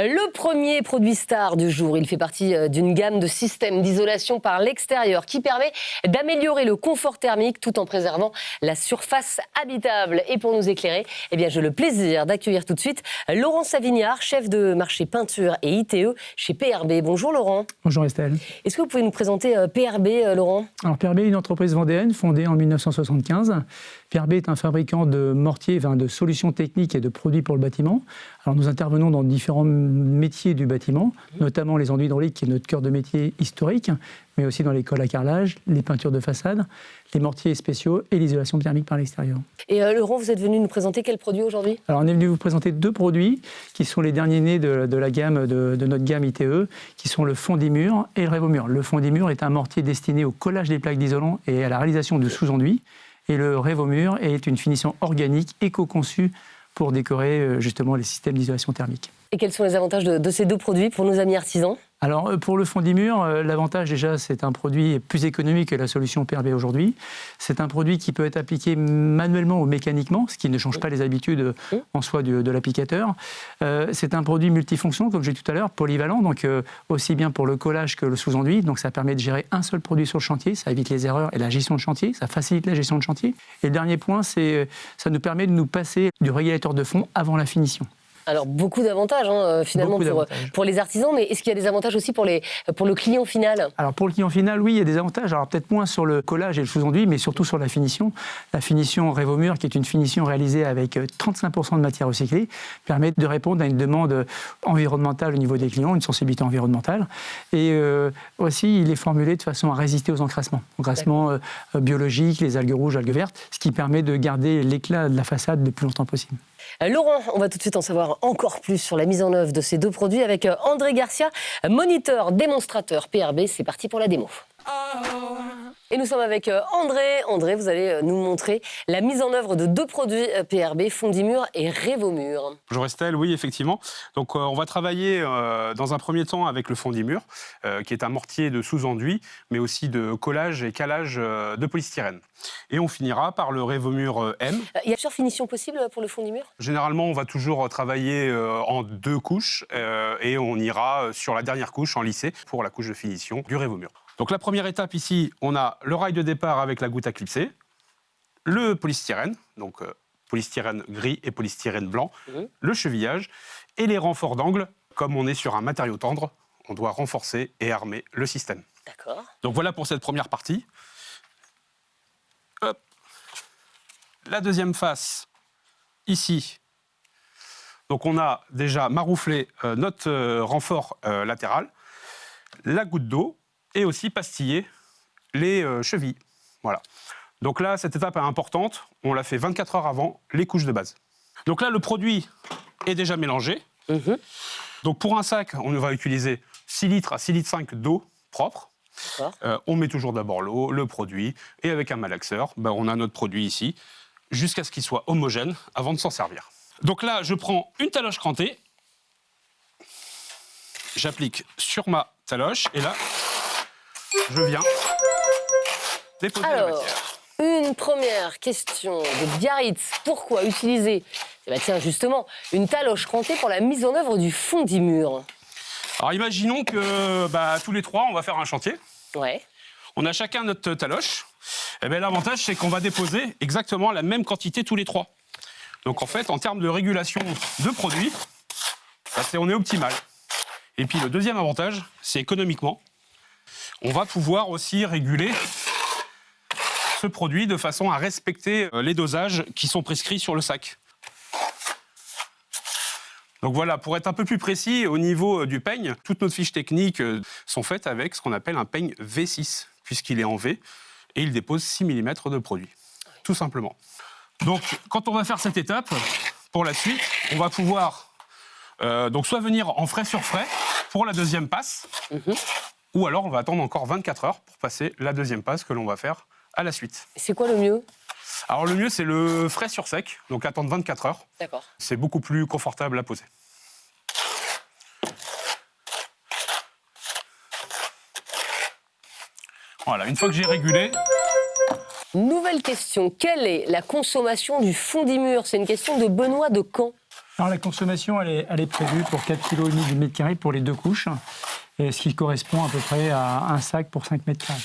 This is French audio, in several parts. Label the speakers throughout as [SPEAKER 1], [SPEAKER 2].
[SPEAKER 1] Le premier produit star du jour, il fait partie d'une gamme de systèmes d'isolation par l'extérieur qui permet d'améliorer le confort thermique tout en préservant la surface habitable. Et pour nous éclairer, j'ai le plaisir d'accueillir tout de suite Laurent Savignard, chef de marché peinture et ITE chez PRB. Bonjour Laurent.
[SPEAKER 2] Bonjour Estelle.
[SPEAKER 1] Est-ce que vous pouvez nous présenter PRB, Laurent ?
[SPEAKER 2] Alors PRB est une entreprise vendéenne fondée en 1975. PRB est un fabricant de mortiers, de solutions techniques et de produits pour le bâtiment. Alors nous intervenons dans différents métiers du bâtiment, notamment les enduits hydrauliques qui est notre cœur de métier historique, mais aussi dans les cols à carrelage, les peintures de façade, les mortiers spéciaux et l'isolation thermique par l'extérieur.
[SPEAKER 1] Et Laurent, vous êtes venu nous présenter quel produit aujourd'hui ?
[SPEAKER 2] Alors on est venu vous présenter deux produits qui sont les derniers nés de la gamme de notre gamme ITE, qui sont le Fondimur et le Révomur. Le Fondimur est un mortier destiné au collage des plaques d'isolant et à la réalisation de sous-enduits. Et le Révomur est une finition organique éco-conçue pour décorer justement les systèmes d'isolation thermique.
[SPEAKER 1] Et quels sont les avantages de ces deux produits pour nos amis artisans ?
[SPEAKER 2] Alors pour le Fondimur, l'avantage déjà c'est un produit plus économique que la solution PRB aujourd'hui. C'est un produit qui peut être appliqué manuellement ou mécaniquement, ce qui ne change pas les habitudes en soi de l'applicateur. C'est un produit multifonction, comme j'ai dit tout à l'heure, polyvalent, donc aussi bien pour le collage que le sous-enduit. Donc ça permet de gérer un seul produit sur le chantier, ça évite les erreurs et la gestion de chantier, ça facilite la gestion de chantier. Et le dernier point, c'est ça nous permet de nous passer du régulateur de fond avant la finition.
[SPEAKER 1] Alors, beaucoup d'avantages, finalement, pour les artisans, mais est-ce qu'il y a des avantages aussi pour le client final ?
[SPEAKER 2] Alors, pour le client final, oui, il y a des avantages. Alors, peut-être moins sur le collage et le sous-enduit, mais surtout sur la finition. La finition Révomur, qui est une finition réalisée avec 35% de matière recyclée, permet de répondre à une demande environnementale au niveau des clients, une sensibilité environnementale. Et aussi, il est formulé de façon à résister aux encrassements. Encrassements biologiques, les algues rouges, algues vertes, ce qui permet de garder l'éclat de la façade le plus longtemps possible.
[SPEAKER 1] Laurent, on va tout de suite en savoir encore plus sur la mise en œuvre de ces deux produits avec André Garcia, moniteur démonstrateur PRB. C'est parti pour la démo. Et nous sommes avec André. André, vous allez nous montrer la mise en œuvre de deux produits PRB, Fondimur et Révomur.
[SPEAKER 3] Bonjour Estelle, oui effectivement. Donc on va travailler dans un premier temps avec le Fondimur, qui est un mortier de sous-enduit, mais aussi de collage et calage de polystyrène. Et on finira par le Révomur M.
[SPEAKER 1] Il y a plusieurs finitions possibles pour le Fondimur ?
[SPEAKER 3] Généralement, on va toujours travailler en deux couches et on ira sur la dernière couche en lissé pour la couche de finition du Révomur. Donc la première étape ici, on a le rail de départ avec la goutte à clipser, le polystyrène, donc polystyrène gris et polystyrène blanc, le chevillage et les renforts d'angle. Comme on est sur un matériau tendre, on doit renforcer et armer le système.
[SPEAKER 1] D'accord.
[SPEAKER 3] Donc voilà pour cette première partie. Hop. La deuxième face, ici. Donc on a déjà marouflé notre renfort latéral, la goutte d'eau, et aussi pastiller les chevilles. Voilà. Donc là, cette étape est importante. On l'a fait 24 heures avant les couches de base. Donc là, le produit est déjà mélangé. Donc pour un sac, on va utiliser 6 litres à 6 litres 5 d'eau propre. On met toujours d'abord l'eau, le produit, et avec un malaxeur, on a notre produit ici, jusqu'à ce qu'il soit homogène avant de s'en servir. Donc là, je prends une taloche crantée, j'applique sur ma taloche, et là, je viens déposer la matière.
[SPEAKER 1] Une première question de Biarritz. Pourquoi utiliser justement une taloche crantée pour la mise en œuvre du Fondimur ?
[SPEAKER 3] Alors imaginons que tous les trois, on va faire un chantier.
[SPEAKER 1] Ouais.
[SPEAKER 3] On a chacun notre taloche. Et l'avantage, c'est qu'on va déposer exactement la même quantité tous les trois. Donc en fait, en termes de régulation de produits, on est optimal. Et puis le deuxième avantage, c'est économiquement. On va pouvoir aussi réguler ce produit de façon à respecter les dosages qui sont prescrits sur le sac. Donc voilà, pour être un peu plus précis, au niveau du peigne, toutes nos fiches techniques sont faites avec ce qu'on appelle un peigne V6, puisqu'il est en V et il dépose 6 mm de produit, tout simplement. Donc quand on va faire cette étape, pour la suite, on va pouvoir soit venir en frais sur frais pour la deuxième passe, ou alors on va attendre encore 24 heures pour passer la deuxième passe que l'on va faire à la suite.
[SPEAKER 1] C'est quoi le mieux ?
[SPEAKER 3] Alors le mieux, c'est le frais sur sec, donc attendre 24 heures.
[SPEAKER 1] D'accord.
[SPEAKER 3] C'est beaucoup plus confortable à poser. Voilà, une fois que j'ai régulé...
[SPEAKER 1] Nouvelle question, quelle est la consommation du Fondimur ? C'est une question de Benoît de Caen.
[SPEAKER 2] Alors la consommation, elle est prévue pour 4,5 kg du mètre carré pour les 2 couches, et ce qui correspond à peu près à un sac pour 5 mètres carrés.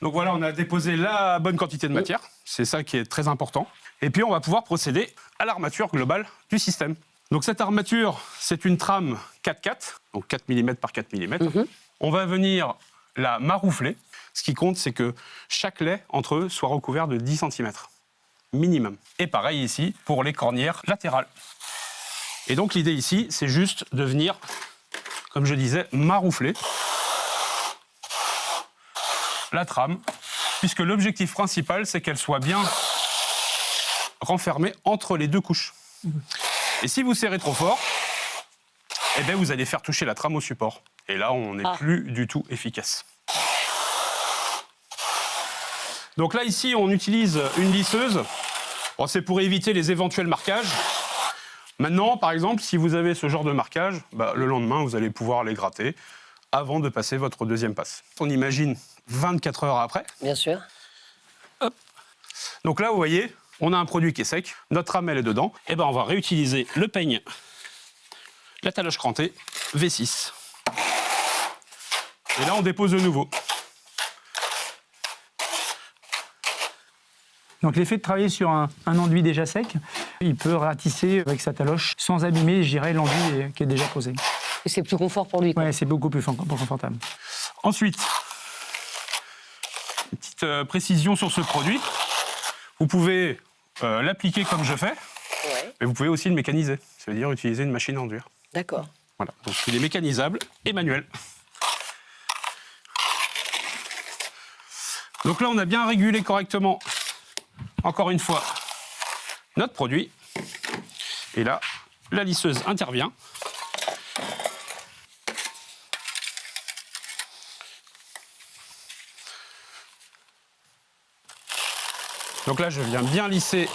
[SPEAKER 3] Donc voilà, on a déposé la bonne quantité de matière. C'est ça qui est très important. Et puis on va pouvoir procéder à l'armature globale du système. Donc cette armature, c'est une trame 4x4, donc 4 mm par 4 mm. On va venir la maroufler. Ce qui compte, c'est que chaque lait entre eux soit recouvert de 10 cm minimum. Et pareil ici pour les cornières latérales. Et donc l'idée ici, c'est juste de venir, comme je disais, maroufler la trame, puisque l'objectif principal, c'est qu'elle soit bien renfermée entre les 2 couches. Et si vous serrez trop fort, eh bien vous allez faire toucher la trame au support. Et là, on n'est plus du tout efficace. Donc là, ici, on utilise une lisseuse. Bon, c'est pour éviter les éventuels marquages. Maintenant, par exemple, si vous avez ce genre de marquage, le lendemain, vous allez pouvoir les gratter avant de passer votre deuxième passe. On imagine 24 heures après.
[SPEAKER 1] Bien sûr.
[SPEAKER 3] Hop. Donc là, vous voyez, on a un produit qui est sec, notre ramelle est dedans. Et on va réutiliser le peigne, la taloche crantée, V6. Et là, on dépose de nouveau.
[SPEAKER 2] Donc l'effet de travailler sur un enduit déjà sec, il peut ratisser avec sa taloche sans abîmer, je dirais, l'enduit qui est déjà posé.
[SPEAKER 1] Et c'est plus confort pour lui.
[SPEAKER 2] Oui, c'est beaucoup plus confortable.
[SPEAKER 3] Ensuite, une petite précision sur ce produit. Vous pouvez l'appliquer comme je fais, mais vous pouvez aussi le mécaniser. Ça veut dire utiliser une machine à enduire.
[SPEAKER 1] D'accord.
[SPEAKER 3] Voilà, donc il est mécanisable et manuel. Donc là, on a bien régulé correctement, encore une fois, notre produit. Et là, la lisseuse intervient. Donc là, je viens bien lisser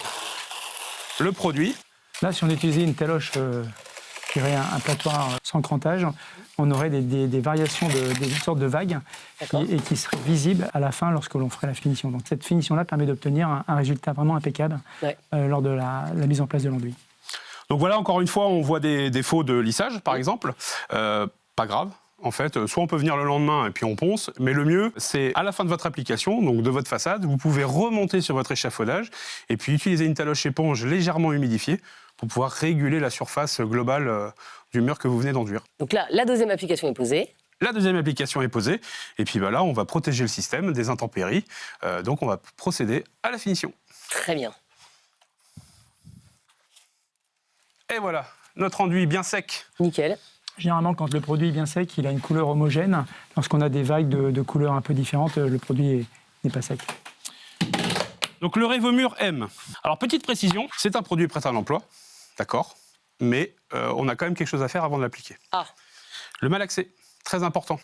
[SPEAKER 3] le produit.
[SPEAKER 2] Là, si on utilisait une taloche, je dirais un plattoir sans crantage, on aurait des variations, des sortes de vagues qui seraient visibles à la fin lorsque l'on ferait la finition. Donc cette finition-là permet d'obtenir un résultat vraiment impeccable lors de la mise en place de l'enduit.
[SPEAKER 3] Donc voilà, encore une fois, on voit des défauts de lissage, par exemple. Pas grave. En fait, soit on peut venir le lendemain et puis on ponce, mais le mieux, c'est à la fin de votre application, donc de votre façade, vous pouvez remonter sur votre échafaudage et puis utiliser une taloche éponge légèrement humidifiée pour pouvoir réguler la surface globale du mur que vous venez d'enduire.
[SPEAKER 1] Donc là, la deuxième application est posée.
[SPEAKER 3] La deuxième application est posée, et puis là, on va protéger le système des intempéries, donc on va procéder à la finition.
[SPEAKER 1] Très bien.
[SPEAKER 3] Et voilà, notre enduit bien sec.
[SPEAKER 1] Nickel.
[SPEAKER 2] Généralement, quand le produit est bien sec, il a une couleur homogène. Lorsqu'on a des vagues de couleurs un peu différentes, le produit n'est pas sec.
[SPEAKER 3] Donc le Révomur M. Alors petite précision, c'est un produit prêt à l'emploi, d'accord, mais on a quand même quelque chose à faire avant de l'appliquer. Le malaxer, très important.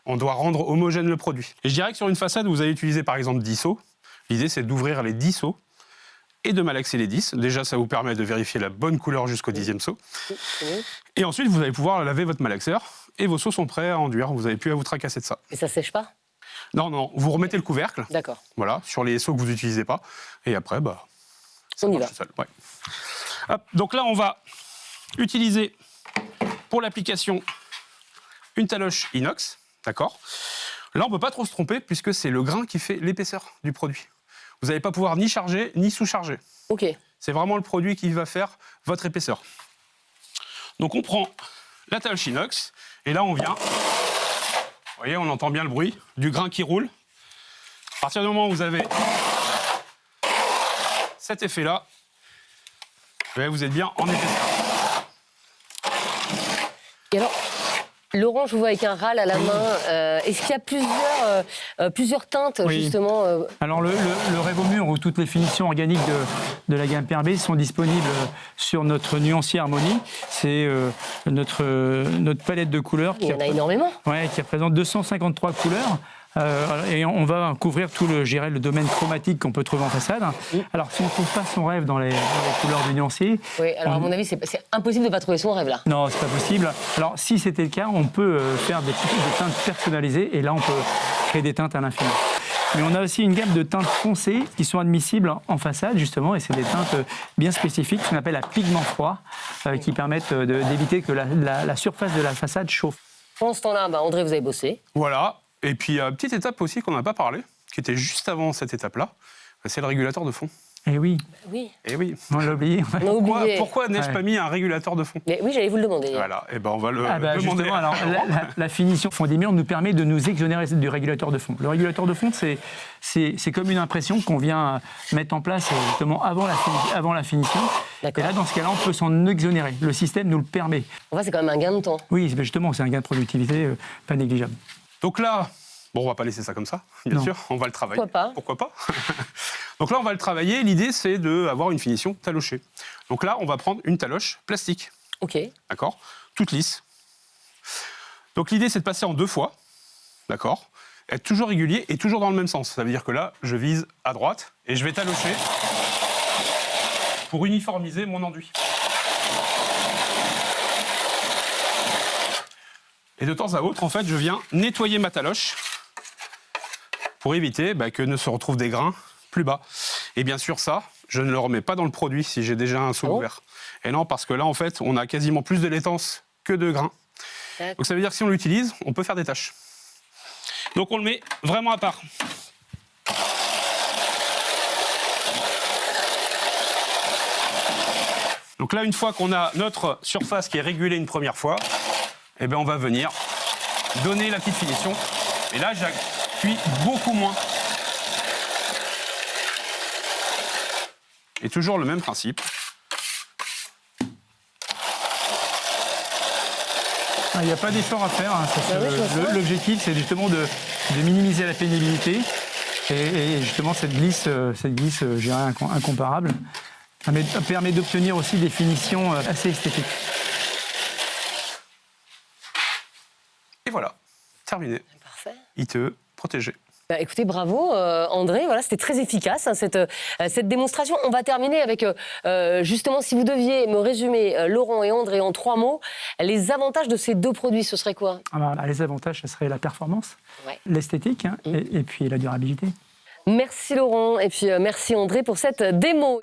[SPEAKER 3] On doit rendre homogène le produit. Et je dirais que sur une façade, vous allez utiliser par exemple 10 seaux. L'idée, c'est d'ouvrir les 10 seaux et de malaxer les 10. Déjà, ça vous permet de vérifier la bonne couleur jusqu'au 10e seau. Et ensuite, vous allez pouvoir laver votre malaxeur et vos seaux sont prêts à enduire. Vous n'avez plus à vous tracasser de ça.
[SPEAKER 1] Et ça sèche pas?
[SPEAKER 3] Non, vous remettez le couvercle.
[SPEAKER 1] D'accord.
[SPEAKER 3] Voilà, sur les seaux que vous n'utilisez pas. Et après, ça
[SPEAKER 1] on y va.
[SPEAKER 3] tout seul. Ouais. Hop, donc là, on va utiliser pour l'application une taloche inox. D'accord. Là, on ne peut pas trop se tromper puisque c'est le grain qui fait l'épaisseur du produit. Vous n'allez pas pouvoir ni charger, ni sous-charger.
[SPEAKER 1] Ok.
[SPEAKER 3] C'est vraiment le produit qui va faire votre épaisseur. Donc on prend la taloche inox, et là on vient, vous voyez, on entend bien le bruit du grain qui roule. À partir du moment où vous avez cet effet-là, vous êtes bien en épaisseur.
[SPEAKER 1] Et alors, Laurent, je vous vois avec un râle à la main. Est-ce qu'il y a plusieurs teintes, justement
[SPEAKER 2] Alors, le Révomur ou toutes les finitions organiques de la gamme PRB sont disponibles sur notre nuancier Harmonie. C'est notre palette de couleurs.
[SPEAKER 1] Il y en a énormément.
[SPEAKER 2] Oui, qui représente 253 couleurs. Et on va couvrir tout le domaine chromatique qu'on peut trouver en façade. Alors, si on ne trouve pas son rêve dans les couleurs du nuancier...
[SPEAKER 1] Oui, alors à mon avis, c'est impossible de ne pas trouver son rêve, là.
[SPEAKER 2] Non, c'est pas possible. Alors, si c'était le cas, on peut faire des teintes personnalisées, et là, on peut créer des teintes à l'infini. Mais on a aussi une gamme de teintes foncées qui sont admissibles en façade, justement, et c'est des teintes bien spécifiques, qu'on appelle à pigment froid, qui permettent d'éviter que la surface de la façade chauffe.
[SPEAKER 1] Pendant ce temps-là, André, vous avez bossé.
[SPEAKER 3] Voilà. Et puis, petite étape aussi qu'on n'a pas parlé, qui était juste avant cette étape-là, c'est le régulateur de fond.
[SPEAKER 2] Eh oui,
[SPEAKER 1] Oui.
[SPEAKER 3] Eh oui.
[SPEAKER 2] on l'a oublié.
[SPEAKER 1] On a oublié.
[SPEAKER 3] Pourquoi n'ai-je pas mis un régulateur de fond?
[SPEAKER 1] Mais oui, j'allais vous le demander.
[SPEAKER 3] Voilà, et ben on va le demander.
[SPEAKER 2] Justement, alors, la finition fond des murs nous permet de nous exonérer du régulateur de fond. Le régulateur de fond, c'est comme une impression qu'on vient mettre en place justement avant la finition. Et là, dans ce cas-là, on peut s'en exonérer. Le système nous le permet.
[SPEAKER 1] Enfin, c'est quand même un gain de temps.
[SPEAKER 2] Oui, justement, c'est un gain de productivité pas négligeable.
[SPEAKER 3] Donc là, bon, on va pas laisser ça comme ça, bien sûr, on va le travailler.
[SPEAKER 1] Pourquoi pas?
[SPEAKER 3] Donc là, on va le travailler. L'idée, c'est d'avoir une finition talochée. Donc là, on va prendre une taloche plastique.
[SPEAKER 1] Ok.
[SPEAKER 3] D'accord? Toute lisse. Donc l'idée, c'est de passer en 2 fois. D'accord? Être toujours régulier et toujours dans le même sens. Ça veut dire que là, je vise à droite et je vais talocher pour uniformiser mon enduit. Et de temps à autre, en fait, je viens nettoyer ma taloche pour éviter que ne se retrouvent des grains plus bas. Et bien sûr, ça, je ne le remets pas dans le produit si j'ai déjà un seau ouvert. Et non, parce que là, en fait, on a quasiment plus de laitance que de grains. Donc ça veut dire que si on l'utilise, on peut faire des taches. Donc on le met vraiment à part. Donc là, une fois qu'on a notre surface qui est régulée une première fois, eh bien, on va venir donner la petite finition. Et là, j'appuie beaucoup moins. Et toujours le même principe.
[SPEAKER 2] Il n'y a pas d'effort à faire. L'objectif, c'est justement de minimiser la pénibilité. Et justement, cette glisse, je dirais, incomparable, permet d'obtenir aussi des finitions assez esthétiques.
[SPEAKER 3] Et voilà, terminé.
[SPEAKER 1] Parfait.
[SPEAKER 3] ITE, protégé.
[SPEAKER 1] Écoutez, bravo André, voilà, c'était très efficace cette démonstration. On va terminer avec, justement, si vous deviez me résumer, Laurent et André, en 3 mots, les avantages de ces 2 produits, ce serait quoi?
[SPEAKER 2] Les avantages, ce serait la performance, l'esthétique et puis la durabilité.
[SPEAKER 1] Merci Laurent et puis merci André pour cette démo.